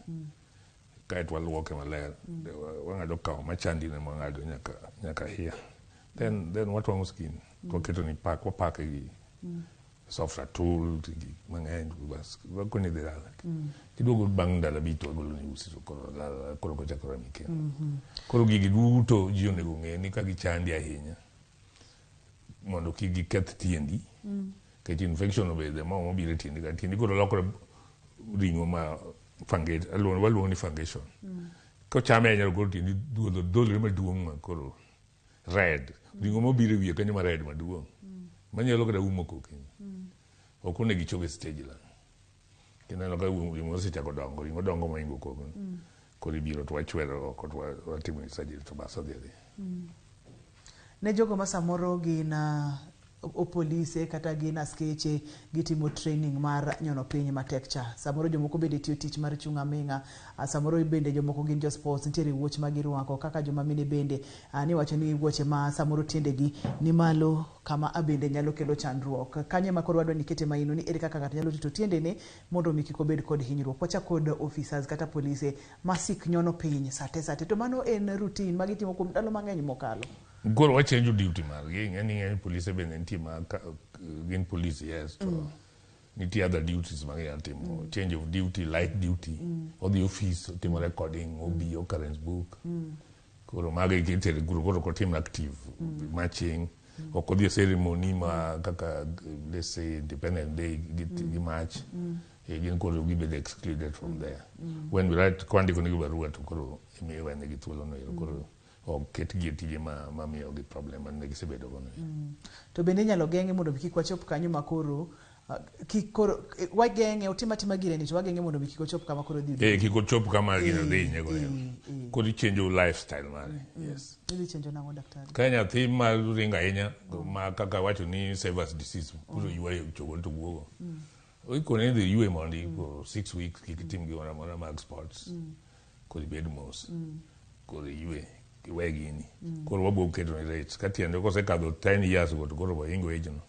kaeto waluoke maler wang'ado kawo machandine mwang'ado nyaka here then watwang'o skin waketo ni wapake gi Sofratul mang'eny bas wakoni dhi dala kiduogo bang' ndalo abich to wagolo ni usi to koro kochakore miken koro gigi duto ji onego ng'e ni ka gichandi ahinya mondo kik giketh tiendi kech infection obede ma mobiro tiendi ka tiendi koro lokore ring'o ma waluongo ni fungation kochame ahinya koro tiendi dholore maduong' ma koro red ring'o mobiro e wiye kanyo ma red maduong' manyalo kata umo koki ok onego ichobe stage la kendo ka ring'o osechako dongo ring'o dongo moingo koki koro ibiro to wachwero oko to watimo surgery to bas odhi ne jogo ma samoro gin opolise kata gin askeche gitimo training mar nyono piny matek cha samoro jomoko bende tiyo tich mar chung' aming'a samoro bende jomoko gin jo sports nitiere wuoch ma girwako kaka joma mine bende ni wacho ni wuoche ma samoro tiendegi ni malo kama abende nyalo kelo chandruok kanye ma koro wadwa ni kete maino ni ere kaka ng'ato nyalo rito tiendene mondo mi kik obed kod hinyruok wacha kod officers kata polise masik nyono piny sate to mano en routine ma gitimo kuom ndalo mang'eny mokalo koro wachenjo duty margi ng'eni polise bende nitie ma gin police yes to nitie other duties ma ginyalo timo change of duty light duty odhi office otimo recording obi occurrence book koro mage kitere koro kotim active marching ok odhi ceremony ma kaka let's say Independence Day gi march gin koro gibede excluded from there when we write kwandiko nigi barua to koro imiyo wenegi thuolo no koro ket gi tije ma miyo gi problem ne gisebedo gono to bende nyalo geng'e mondo kik wachop kanyo makoro wageng'e otimatima gireni to wageng'e mondo kik ochop kama koro dhi kik ochop kama gino dhi nyego koro ichenjo lifestyle mare yes ili chenjo nango daktari ka nyathi ma ringa ahinya ma kaka wacho ni Severs disease koro ywayo chogo to wuogo ikone dhi ywe mondo for 6 weeks kik tim gimoro amora mag sports koro ibed mos koro ywe kiwe gini koro wabo keto ni rates katiende kosekadho 10 years go to koro waingo age no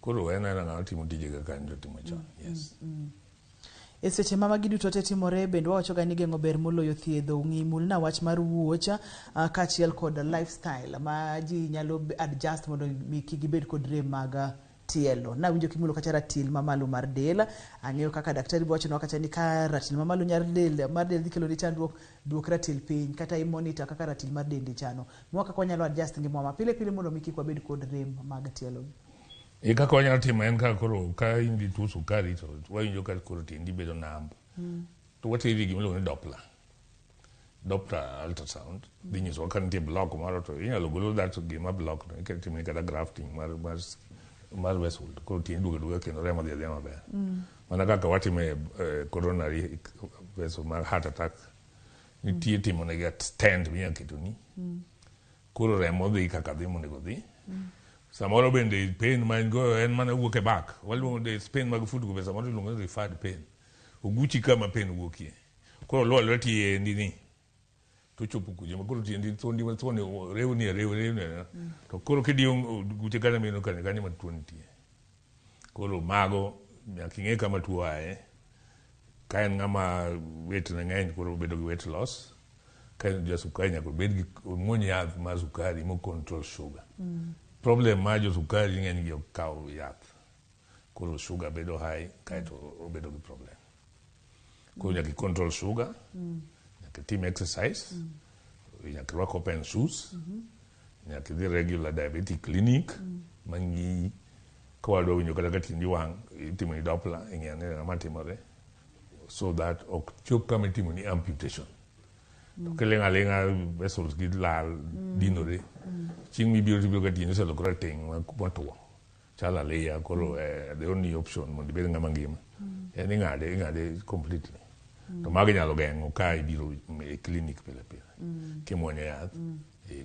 koro wena na ng'ato timo tije kaka njo timo chon yes e seche ma magi duto te timore bende wawacho ga ni geng'o ber moloyo thiedho ng'imul na wach mar wuocha kaachiel kod lifestyle ma ji nyalo adjust mondo kik gibed kod rem mag tielo na winjo kimulo kacha ratil mamalo mar del ang'eyo kaka daktari wacho no kacha ni ka ratil mamalo mar del dhi kelo ni chandruok duok ratil piny kata i monitor kaka ratil mar dendi chano mwaka kwa nyalo adjust ngima ma pile mondo kik wabed kod rem mag tielo kaka wanyalo timo en kaka koro ka in gi tuo sukari to wawinjo ka koro tiendi bedo nambo to wateri gimiluongo ni Doppler ultrasound dhi nyisowa ka nitie block moro to inyalo golo that gima block no ikelo timni kata grafting mar vessel koro tiendi duoga kendo remo dhi adhiya maber mana kaka watime coronary vessel mar heart attack nitie timonegi stent minyalo ketoni koro remo dhi kaka dhi monego dhi. Samoro bende pain ma in go en mana wuok e back. Waluongo de pain mag foot go samoro iluongo ni referred pain. Oguchi kama pain wuokie. Koro luwo tiendi ni. To chopo kuje ma koro tiendi thondi rewni. To koro kidiyo guche kana meno kanyo ma tuo nitie. Koro mago nyaka ing'e kama tuo aye. Ka en ng'ama weight ne ng'eny koro bedo gi weight loss. Ka en ja sukari nyaka bed gi muony yath mar sukari mo control sugar. Problem ma jo sukari ng'eny gi okaw yath. Koro sugar bedo high kaeto obedo gi problem. Koro nyaka control sugar. Nyaka tim exercise. Nyaka rwak open shoes. Nyaka dhi regular diabetic clinic. Mangi kawadwa winjo kata ka tiendi wang' itimo ni Doppler ing'eyo ni ng'ama timore. So that ok chop kama itimo ni amputation. To keling'a vessels gi lal dinore. Chieng' mibiro tibiro ka tiendi oselokore ting' matuo. Chala leya koro the only option mondo ibed ng'ama ngima. En ing'ade completely. To magi nyalo geng'o ka ibiro e clinic pile. Kimuonyo yath.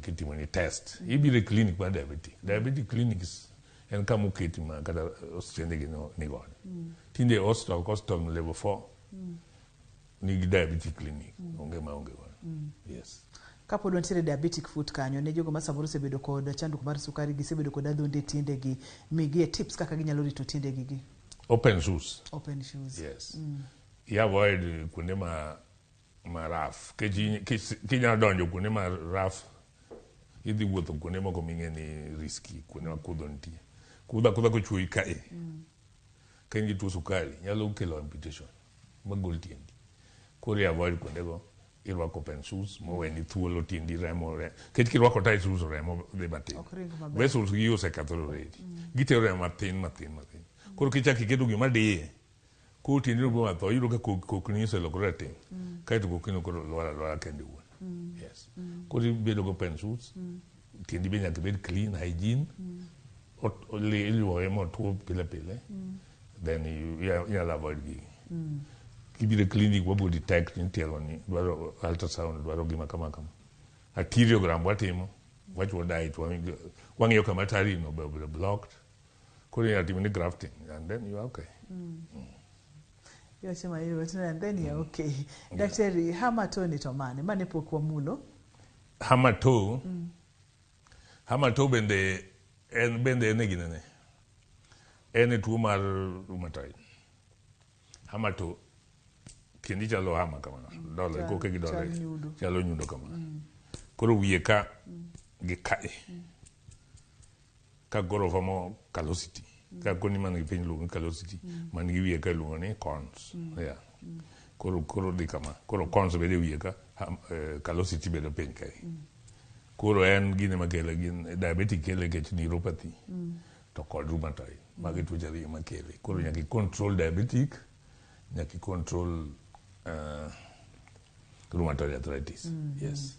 Kitimo ni test. Ibiro e clinic mar diabetic. Diabetic clinics en kama oketi ma kata osichende gi ni godo. Tinde hospital level 4 nigi diabetic clinic. Onge godo. Yes. Kapod wantiere diabetic foot kanyo ne jogo ma samoro osebedo kod chandruok mar sukari gisebedo kod adhonde tiendegi migi tips kaka ginyalo rito tiendegi gi. Open shoes. Yes. You avoid kuonde ma rough. Kinyalo donjo kuonde ma rough, idhi wuotho kuonde moko ming'e ni risky, kuonde ma kudho nitie. Kudha kochuoyi kae. Ka in gi tuo sukari, nyalo kelo amputation. Magol tiendi. Koro avoid kuonde go. Irwako open shoes, moweni thuolo tiendi remo. Kech kirwako tight shoes remo dhi matin. Vessels gi osekethore already. Gitero remo matin. Koro kichaki iketo gima diye. Koro tiendi no boma tho, yudo ka kokni oselokore tin. Kaeto kokni koro lwara kende wuon. Yes. Koro ibedo go open shoes. Tiendi be nyaka bed clean, hygiene. Iluoye motuo pile. Then inyalo avoid gi. Kibiro clinic wabo detect ni tielo ni dwaro ultrasound dwaro gima kama. Arteriogram watimo. Wacho diet wang'iyo kama tari no be blocked. Koro yatimo ni grafting and then you are okay. Yoshima and then you are okay. Daktari, hamato ni to mane pok wamulo? Hamato bende ene ginene. Ene tuo mar rheumatoid. Hamato kindi chalo hama kama. Dole koke gi dole. Chalo nyundo kama. Koro wiye ka gi kae. Ka goro famo callosity. Ka koni man gi piny luongo callosity. Man gi wiye ka luongo ni cons. Yeah. Koro di kama. Koro cons bede wiye ka. Callosity bede piny kae. Koro en gine makele gin diabetic kele kech neuropathy. To kod rheumatoid. Magi tuoche ariyo makele. Koro nyaki control diabetic. Nyaki control rheumatoid arthritis. Yes.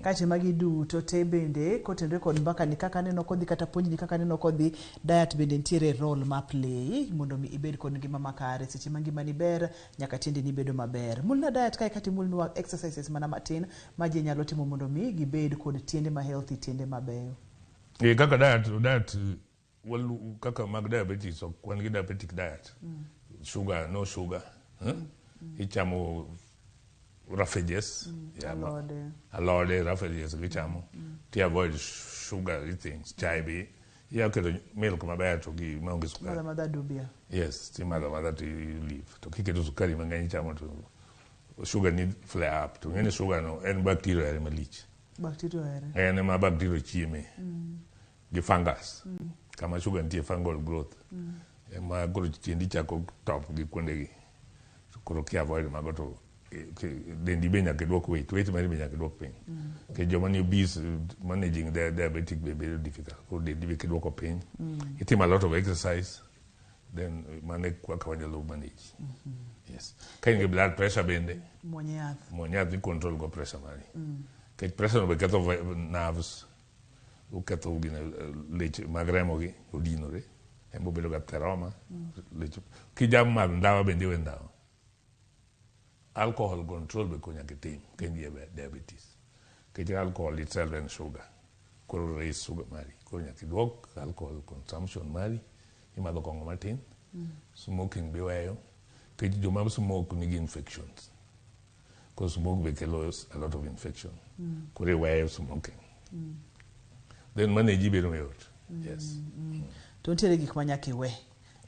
Kache magi duto te bende kotenre kod mbaka ni kaka neno kodhi kata puonj ni kaka neno kodhi diet bende ntiere role ma play mondo mi ibed kod ngima makare seche mangima ni ber nyaka tiende ni bedo maber. Mulna diet kae kati mulnwa exercises mana matin ma je nyalo timo mondo mi gibed kod tiende ma healthy tiende mabeyo. Kaka diet kaka mag diabetes ok wan gi diabetic diet. Sugar, no sugar. Ichamo raffages. Alode, raffages gichamo. To avoid sugary things. Chai be. Yeah, okay, milk maber to gi maonge sukari. Mother dubia. Yes, ti mother to leave. To kiketo sukari mang'eny chamo to sugar need flare up. To ng'eny sugar no en bacteria ere malich. Bacteria ere. En ma bacteria chieme. Gi fungus. Kama sugar nitie fungal growth. Ma koro tiendi chako top gi kuonde gi. Koro ki avoid mago to dendi be nyaka duok weight mari be nyaka duok piny. Ke joma ni obese managing their diabetic be very difficult. Koro dendi be kiduoko piny. Itimo a lot of exercise. Then mane kwaka wanyalo manage. Yes. Ka in gi blood pressure bende. Muony yath ni control go pressure mari. Ke pressure no be ketho nerves. Uketho gine leche mag remo gi odinore. Embo bedo ga teroma. Kijam mag ndawa bende we ndawa. Alcohol control be konya kitim. Kendi diabetes. Kech alcohol itself and sugar. koro raise sugar mari, koro nyaki duok alcohol consumption mari, imadho kong'o matin, smoking biweyo, kech joma smoke nigi infections. Because smoke be kelo a lot of infection. Kore iweyo smoking. Then manage bedo mayot. Yes. To ntiere gik manyaka iwe.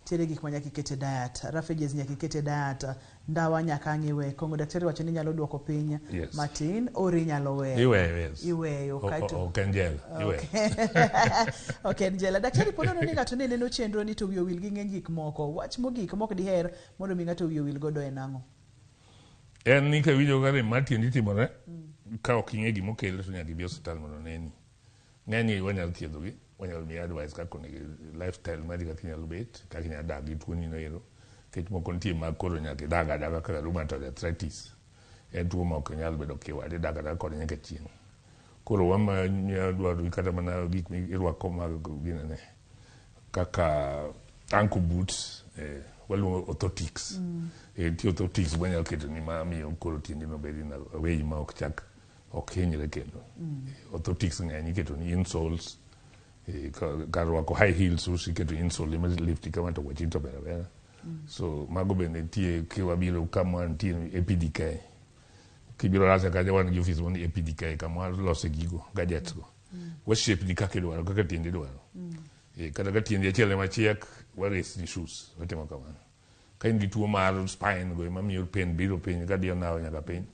Ntiere gik manyaka ikete diet. Rafejes nyaka ikete diet. Ndawa nyaka ngiwe. Kongo daktari wacho ni nyalo duoko piny matin ori nyalo weyo. Yes. Iweyo kaito. Okenjela. Iweyo. Okenjela. Daktari ponono ni ng'ato ne neno chenro ni to wiyo wil gi ng'eny gik moko. Wach mogik mok diher mondo mi ng'ato wiyo wil godo en ang'o? En ni ka winjo gare matiendi timore ka ok ing'e gima okele to nyaka ibi osiptal mondo neni. Ng'eny wanyalo thiedhogi, wanyalo miyi advice kaka lifestyle mari kaka inyalo bet, kaka inyalo dak gi tuoni no ero. Kech moko nitie mag koro nyaka idag adaga kaka rheumatoid arthritis. En tuo ma ok nyal bedo kiwad, idag adaga kod nyaka chieng'. Koro wamanya dwaro kata mana gik mirwako mag ginene kaka ankle boots, waluongo orthotics. Nitie orthotics wanyalo keto ni mamiyo koro tiendi no bedi na away ma ok chak ok hinyre kendo. Orthotics ng'eny iketo ni insoles, kar rwako high heels iketo insole ma lift kama to wachito bera. So mago bende nitie kiwabiro kama nitie APDK. Kibiro rasa kaja wan gi office woni APDK kama lose gigo gadgets go. Wa shape di kaka idwaro, kaka tiendi dwaro. Kata ka tiendi achiel ema chiek, wares ni shoes, watimo kamano. Ka in gi tuo mar spine go ema miyo pen biro piny ka dio nawo nyaka piny.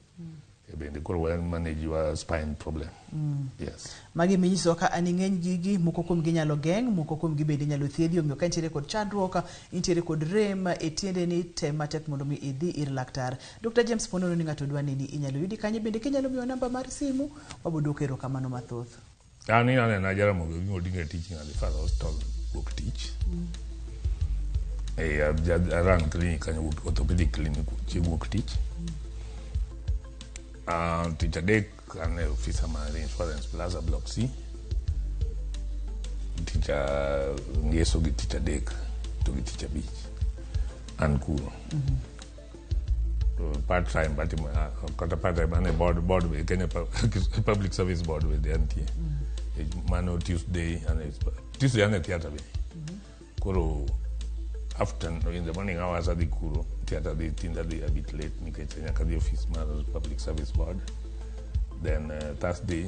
Bende koro wan manage your spine problem. Yes. Magi minyiso ka ani ng'eny gigi moko kuom gi nyalo geng', moko kuom gi bende nyalo thiedhi, omiyo ka intiere kod chandruok, intiere kod rem e tiende ni tem matek mondo mi idhi ir laktar. Dr. James Ponono ni ng'ato dwa nini inyalo yudi kanye, bende kinyalo miyo namba mar simu waboduok erokamano mathoth. Ani anena Jaramogi Oginga Odinga teaching at the Father Hospital work teach. I run clinic and orthopedic clinic work teach. Teacher Dek and officer man insurance Plaza Block C. Teacher Ngeso gi Teacher Dek to gi Teacher Beach and Kuro. Part time, but part time and board with Kenya Public Service Board with the NTA. Mano Tuesday and theater. Kuro after in the morning hours at the Kuro theater, they think that they are a bit late. Nikachanya ka the office man Public Service Board. Then Thursday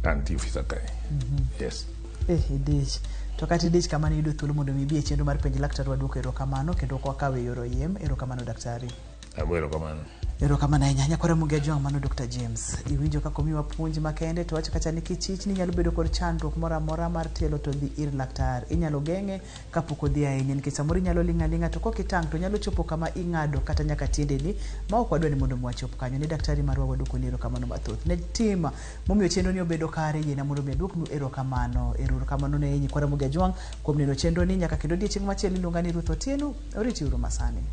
and the officer kai. Yes. Dich. Tokati dich kama ni yudo thuolo mondo mibie chenro mar penj laktar waduoko erokamano kendo kwa kawe yoro yiem erokamano daktari. Erokamano. Erokamano ahinya nyakore Muge Jwang' mano Dr. James. Iwinjo kaka omiwa puonj makende to wacho kacha ni kichich ni nyalo bedo kod chandruok moro amora mar tielo to dhi ir laktar. Inyalo geng'e kapok odhi ahinya nikech samoro inyalo ling'a to kokitang' to nyalo chopo kama ing'ado kata nyaka tiendeni ma ok wadwa ni mondo mwachop kanyo. Ni daktari marwa waduoko ni erokamano mathoth. Ne tima momiyo chenro ni obedo kare yiena mondo mi aduoknu erokamano. Erokamano ne nyakore Muge Jwang' kuom neno chenro ni nyaka kendo odiechieng' machielo iluonga ni Ruth Otieno. Oriti uru masani.